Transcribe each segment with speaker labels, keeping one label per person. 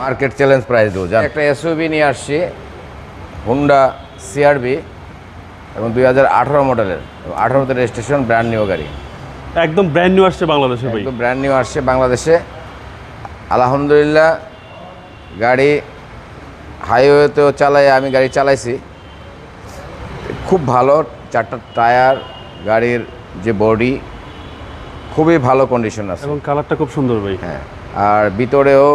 Speaker 1: Market challenge price দেবো। একটা SUV নিয়ে আসছি, হুন্ডা সিআরভি এবং 2018 মডেলের, 18তে রেজিস্ট্রেশন, ব্র্যান্ড নিউ গাড়ি।
Speaker 2: একদম ব্র্যান্ড নিউ আসছে বাংলাদেশে ভাই।
Speaker 1: একদম ব্র্যান্ড নিউ আসছে বাংলাদেশে, আলহামদুলিল্লাহ। গাড়ি হাইওয়েতেও আমি গাড়ি চালাইছি, খুব ভালো। 4টা টায়ার, গাড়ির যে বডি খুবই ভালো কন্ডিশন আছে
Speaker 2: এবং কালারটা খুব সুন্দর ভাই।
Speaker 1: হ্যাঁ, আর ভিতরেও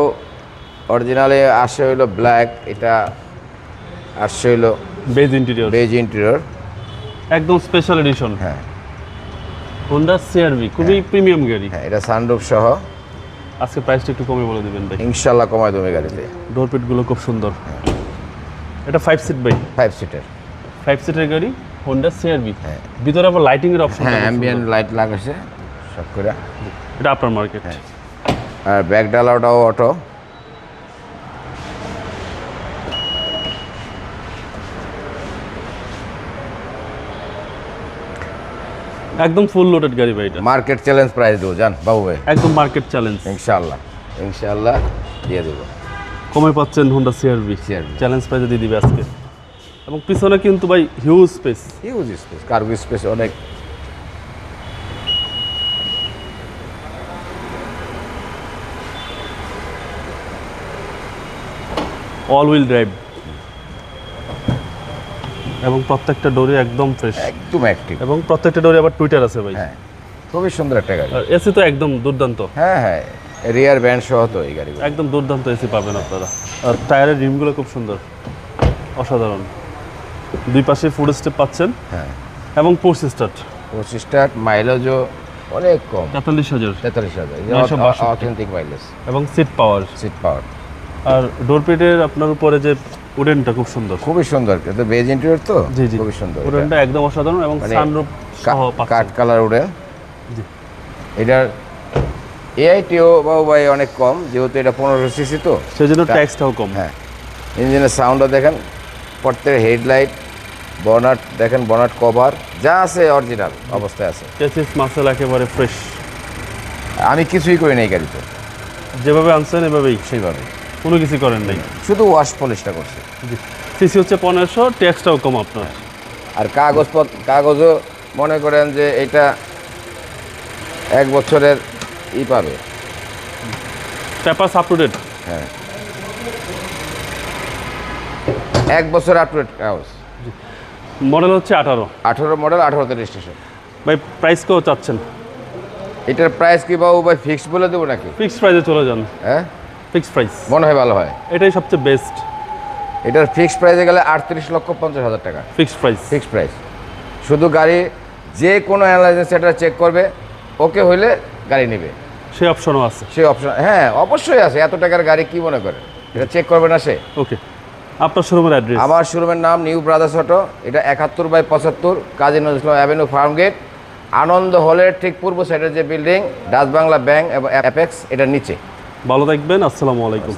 Speaker 1: অরিজিনালে আসছে হইলো ব্ল্যাক, এটা আসছে হইলো
Speaker 2: বেজ ইন্টেরিয়র।
Speaker 1: বেজ ইন্টেরিয়র,
Speaker 2: একদম স্পেশাল এডিশন।
Speaker 1: হ্যাঁ।
Speaker 2: হোন্ডা সিআরভি খুবই প্রিমিয়াম গাড়ি।
Speaker 1: হ্যাঁ, এটা সানরুফ সহ।
Speaker 2: আজকে প্রাইসটা একটু কমে বলে দিবেন ভাই।
Speaker 1: ইনশাল্লাহ কমায় দেবে গাড়িতে।
Speaker 2: ডোর পিটগুলো খুব সুন্দর। এটা 5 সিট ভাই,
Speaker 1: 5 সিটের।
Speaker 2: 5 সিটের গাড়ি হোন্ডা সিআরভি।
Speaker 1: হ্যাঁ,
Speaker 2: ভিতরে আবার লাইটিং এর অপশন।
Speaker 1: হ্যাঁ, অ্যাম্বিয়েন্ট লাইট লাগাছে সব করে।
Speaker 2: এটা আপনার মার্কেট।
Speaker 1: আর ব্যাক ডালাটাও অটো।
Speaker 2: একদম ফুল লোডেড গাড়ি ভাই। এটা
Speaker 1: মার্কেট চ্যালেঞ্জ প্রাইস দেবো জান বাবু ভাই,
Speaker 2: একদম মার্কেট চ্যালেঞ্জ।
Speaker 1: ইনশাল্লাহ ইনশাল্লাহ দিয়ে দেবো।
Speaker 2: কমে পাচ্ছেন হোন্ডা সিআরভি, চ্যালেঞ্জ প্রাইসে দিয়ে দিবে আজকে। এবং পিছনে কিন্তু ভাই huge space,
Speaker 1: huge space, cargo space অনেক।
Speaker 2: অল হুইল ড্রাইভ এবং প্রত্যেকটা ডোরে একদম ফ্রেশ,
Speaker 1: একদম অ্যাক্টিভ।
Speaker 2: এবং প্রত্যেকটা ডোরে আবার টুইটার আছে ভাই।
Speaker 1: হ্যাঁ, খুবই সুন্দর একটা গাড়ি।
Speaker 2: আর এসি তো একদম দুর্দান্ত।
Speaker 1: হ্যাঁ হ্যাঁ, রিয়ার ব্যান্ড সহ তো এই গাড়ি,
Speaker 2: একদম দুর্দান্ত এসি পাবেন আপনারা। আর টায়ারের রিমগুলো খুব সুন্দর, অসাধারণ। দুই পাশে ফুড স্টেপ পাচ্ছেন।
Speaker 1: হ্যাঁ,
Speaker 2: এবং পোর্স স্টার্ট।
Speaker 1: 25 মাইলেজও অনেক কম,
Speaker 2: 43,000।
Speaker 1: 43,000 অথেন্টিক মাইলেজ।
Speaker 2: এবং সিট পাওয়ার।
Speaker 1: Seat power.
Speaker 2: আর ডোরপেটের আপনার উপরে যে উডেনটা খুব সুন্দর,
Speaker 1: খুবই সুন্দর। এটা বেজ ইন্টেরিয়র তো,
Speaker 2: জি জি,
Speaker 1: খুবই সুন্দর।
Speaker 2: উডেনটা একদম অসাধারণ এবং
Speaker 1: মানে
Speaker 2: সানরুফ সহ
Speaker 1: কাট
Speaker 2: পাচ্ছেন।
Speaker 1: Colour wooden.
Speaker 2: জি।
Speaker 1: এটার এআইটিও বাবু ভাই অনেক কম, যেহেতু এটা 1500 সিসি তো,
Speaker 2: সেজন্য ট্যাক্সটাও কম।
Speaker 1: হ্যাঁ। ইঞ্জিনের সাউন্ডও দেখেন, প্রত্যেক হেডলাইট, বনাট দেখেন, বনাট কভার যা আছে অরিজিনাল অবস্থায় আছে।
Speaker 2: চেসিস মাসেল একেবারে ফ্রেশ।
Speaker 1: আমি কিছুই করি নাই গাড়িতে,
Speaker 2: যেভাবে আনছেন এভাবেই,
Speaker 1: সেইভাবে
Speaker 2: কোনো কিছু করেন নাই।
Speaker 1: শুধু ওয়াশ পলিশটা করছে।
Speaker 2: জি। সিসি হচ্ছে 1500, ট্যাক্সটাও কম আপনার।
Speaker 1: আর কাগজও মনে করেন যে এটা 1 বছরের পাবে।
Speaker 2: Papers up to date.
Speaker 1: হ্যাঁ, 1 বছর আপ টু ডেট কাগজ।
Speaker 2: মডেল হচ্ছে
Speaker 1: 18 মডেল, 18তে রেজিস্ট্রেশন।
Speaker 2: ভাই প্রাইস কেউ চাচ্ছেন?
Speaker 1: এটার প্রাইস কি বাবু ভাই ফিক্সড বলে দেবো নাকি?
Speaker 2: ফিক্সড প্রাইসে চলে যান।
Speaker 1: হ্যাঁ,
Speaker 2: ফিক্সড প্রাইস
Speaker 1: মনে হয় ভালো হয়।
Speaker 2: এটাই সবচেয়ে বেস্ট।
Speaker 1: এটার ফিক্সড প্রাইসে গেলে 38,50,000 টাকা
Speaker 2: ফিক্সড প্রাইস।
Speaker 1: Fixed price. শুধু গাড়ি যে কোনো অ্যানালাইসিস সেটা চেক করবে, ওকে হইলে গাড়ি নেবে,
Speaker 2: সেই অপশনও আছে।
Speaker 1: সেই অপশন হ্যাঁ অবশ্যই আছে। এত টাকার গাড়ি কি মনে করে এটা চেক করবে না সে?
Speaker 2: ওকে, আপনার শোরুমের অ্যাড্রেস?
Speaker 1: আমার শোরুমের নাম নিউ ব্রাদার্স অটো। এটা 71/75 Kazi Nazrul Islam avenue, farm gate, আনন্দ হলের ঠিক পূর্ব সাইডের যে বিল্ডিং, ডাচ বাংলা ব্যাংক এবং অ্যাপেক্স, এটার নিচে।
Speaker 2: ভালো থাকবেন। আসসালামু আলাইকুম।